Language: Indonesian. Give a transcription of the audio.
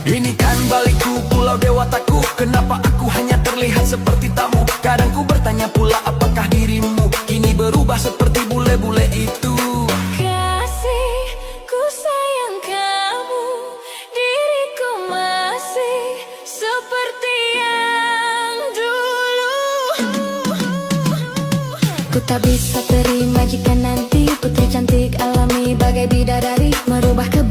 Ini kan balikku, pulau dewataku. Kenapa aku hanya terlihat seperti tamu? Kadang ku bertanya pula, apakah dirimu kini berubah seperti bule-bule itu? Kasihku sayang kamu, diriku masih seperti yang dulu. Ku tak bisa terima jika nanti putri cantik alami bagai bidadari merubah kebanyakan